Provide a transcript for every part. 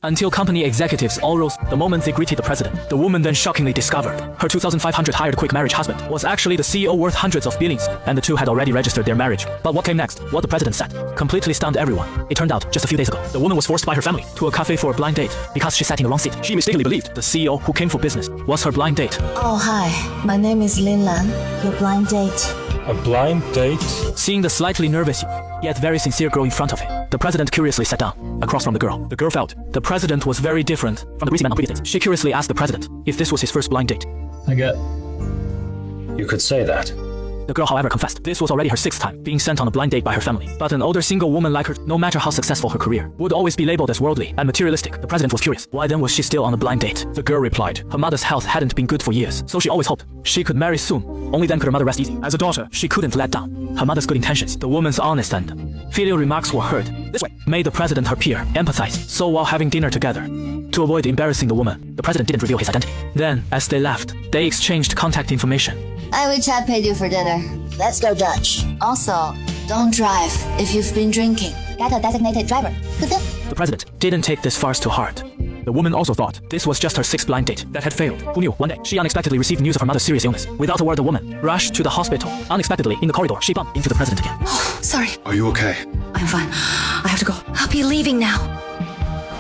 until company executives all rose the moment they greeted the president. The woman then shockingly discovered her 2,500 hired quick marriage husband was actually the CEO worth hundreds of billions, and the two had already registered their marriage. But what came next? What the president said completely stunned everyone. It turned out just a few days ago, the woman was forced by her family to a cafe for a blind date because she sat in the wrong seat. She mistakenly believed the CEO who came for business was her blind date. Oh, hi. My name is Lin Lan, your blind date. A blind date? Seeing the slightly nervous yet very sincere girl in front of him, the president curiously sat down across from the girl. The girl felt the president was very different from the greasy man on previous dates. She curiously asked the president if this was his first blind date. I get... You could say that. The girl, however, confessed this was already her 6th time being sent on a blind date by her family. But an older single woman like her, no matter how successful her career, would always be labeled as worldly and materialistic. The president was curious. Why then was she still on a blind date? The girl replied, her mother's health hadn't been good for years, so she always hoped she could marry soon. Only then could her mother rest easy. As a daughter, she couldn't let down her mother's good intentions. The woman's honest and filial remarks were heard. This way made the president her peer empathize. So while having dinner together, to avoid embarrassing the woman, the president didn't reveal his identity. Then, as they left, they exchanged contact information. I wish I paid you for dinner. Let's go Dutch. Also, don't drive if you've been drinking. Get a designated driver. The president didn't take this farce to heart. The woman also thought this was just her 6th blind date that had failed. Who knew? One day, she unexpectedly received news of her mother's serious illness. Without a word, the woman rushed to the hospital. Unexpectedly, in the corridor, she bumped into the president again. Oh, sorry. Are you okay? I'm fine. I have to go. I'll be leaving now.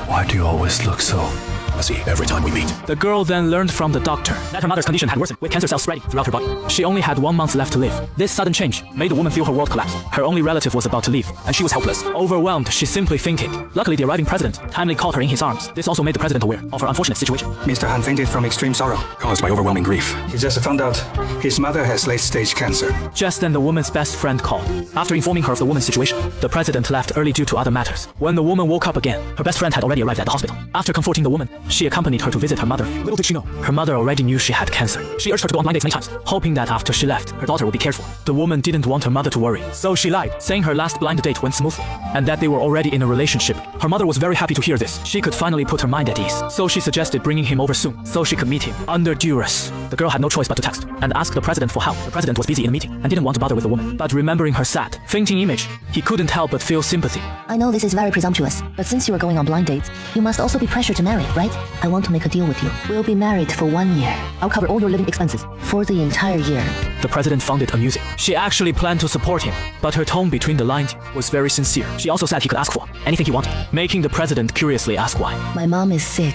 Why do you always look so messy every time we meet? The girl then learned from the doctor that her mother's condition had worsened, with cancer cells spreading throughout her body. She only had 1 month left to live. This sudden change made the woman feel her world collapse. Her only relative was about to leave, and she was helpless. Overwhelmed, she simply fainted. Luckily, the arriving president timely caught her in his arms. This also made the president aware of her unfortunate situation. Mr. Han fainted from extreme sorrow, Caused by overwhelming grief. He just found out his mother has late-stage cancer. Just then, the woman's best friend called. After informing her of the woman's situation, the president left early due to other matters. When the woman woke up again, her best friend had already arrived at the hospital. After comforting the woman, she accompanied her to visit her mother. Little did she know, her mother already knew she had cancer. She urged her to go on blind dates many times, hoping that after she left, her daughter would be cared for. The woman didn't want her mother to worry, so she lied, saying her last blind date went smoothly, and that they were already in a relationship. Her mother was very happy to hear this. She could finally put her mind at ease, so she suggested bringing him over soon, so she could meet him. Under duress, the girl had no choice but to text and ask the president for help. The president was busy in a meeting and didn't want to bother with the woman, but remembering her sad, fainting image, he couldn't help but feel sympathy. I know this is very presumptuous, but since you are going on blind dates, you must also be pressured to marry, right? I want to make a deal with you. We'll be married for 1 year. I'll cover all your living expenses for the entire year. The president found it amusing. She actually planned to support him, but her tone between the lines was very sincere. She also said he could ask for anything he wanted, making the president curiously ask why. My mom is sick.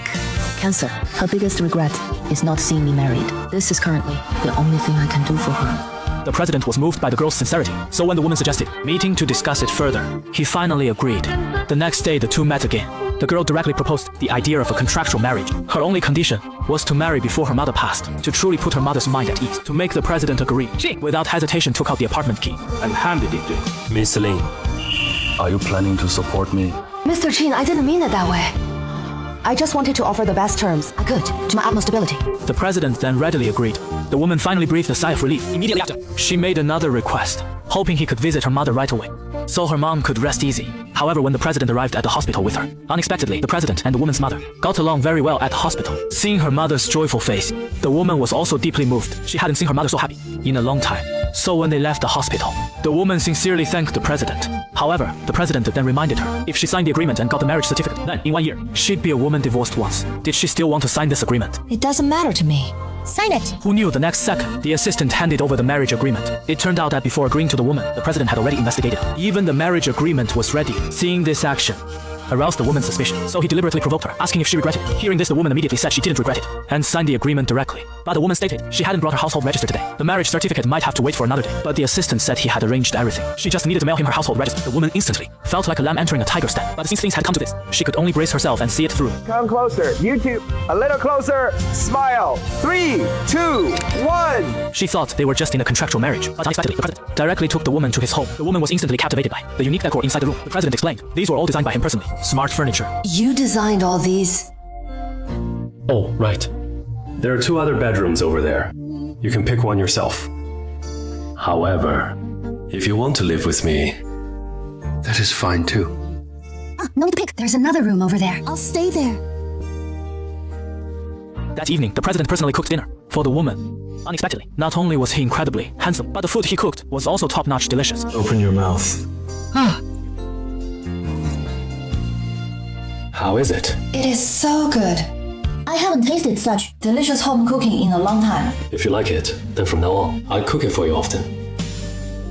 Cancer. Her biggest regret is not seeing me married. This is currently the only thing I can do for her. The president was moved by the girl's sincerity, so when the woman suggested meeting to discuss it further, he finally agreed. The next day, the two met again. The girl directly proposed the idea of a contractual marriage. Her only condition was to marry before her mother passed, to truly put her mother's mind at ease. To make the president agree, she, without hesitation, took out the apartment key and handed it to him. Miss Lin, Are you planning to support me? Mr. Chin, I didn't mean it that way. I just wanted to offer the best terms I could to my utmost ability. The president then readily agreed. The woman finally breathed a sigh of relief. Immediately after, she made another request, hoping he could visit her mother right away, so her mom could rest easy. However, when the president arrived at the hospital with her, unexpectedly, the president and the woman's mother got along very well at the hospital. Seeing her mother's joyful face, the woman was also deeply moved. She hadn't seen her mother so happy in a long time. So when they left the hospital, the woman sincerely thanked the president. However, the president then reminded her, if she signed the agreement and got the marriage certificate, then in 1 year, she'd be a woman divorced once. Did she still want to sign this agreement? It doesn't matter to me. Sign it. Who knew the next second, the assistant handed over the marriage agreement. It turned out that before agreeing to the woman, the president had already investigated. Even the marriage agreement was ready. Seeing this action aroused the woman's suspicion, so he deliberately provoked her, asking if she regretted it. Hearing this, the woman immediately said she didn't regret it, and signed the agreement directly. But the woman stated she hadn't brought her household register today. The marriage certificate might have to wait for another day, but the assistant said he had arranged everything. She just needed to mail him her household register. The woman instantly felt like a lamb entering a tiger's den, but since things had come to this, she could only brace herself and see it through. Come closer. You two, a little closer. Smile. 3, 2, 1. She thought they were just in a contractual marriage, but unexpectedly, the president directly took the woman to his home. The woman was instantly captivated by the unique decor inside the room. The president explained these were all designed by him personally. Smart furniture. You designed all these? oh, right. There are 2 other bedrooms over there. You can pick one yourself. However, if you want to live with me, That is fine too. No need to pick. There's another room over there. I'll stay there. That evening, the president personally cooked dinner for the woman. Unexpectedly, not only was he incredibly handsome, but the food he cooked was also top-notch delicious. open your mouth. How is it? It is so good. I haven't tasted such. Delicious home cooking in a long time. If you like it, then from now on, I'll cook it for you often.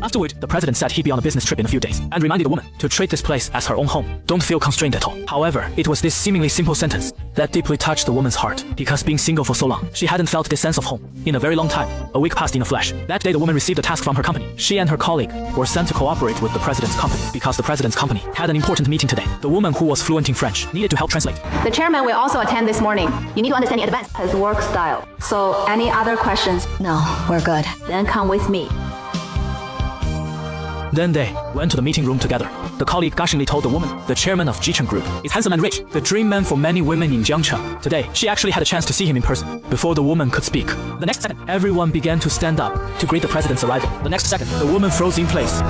Afterward, the president said he'd be on a business trip in a few days and reminded the woman to treat this place as her own home. Don't feel constrained at all. However, it was this seemingly simple sentence that deeply touched the woman's heart because being single for so long, she hadn't felt this sense of home in a very long time. A week passed in a flash. That day, the woman received a task from her company. She and her colleague were sent to cooperate with the president's company because the president's company had an important meeting today. The woman, who was fluent in French, needed to help translate. The chairman will also attend this morning. You need to understand in advance His work style. So, any other questions? No, we're good. Then come with me. Then they went to the meeting room together. The colleague gushingly told the woman, the chairman of Jicheng Group is handsome and rich, the dream man for many women in Jiangcheng. Today, she actually had a chance to see him in person. Before the woman could speak, the next second, everyone began to stand up to greet the president's arrival. The next second, the woman froze in place.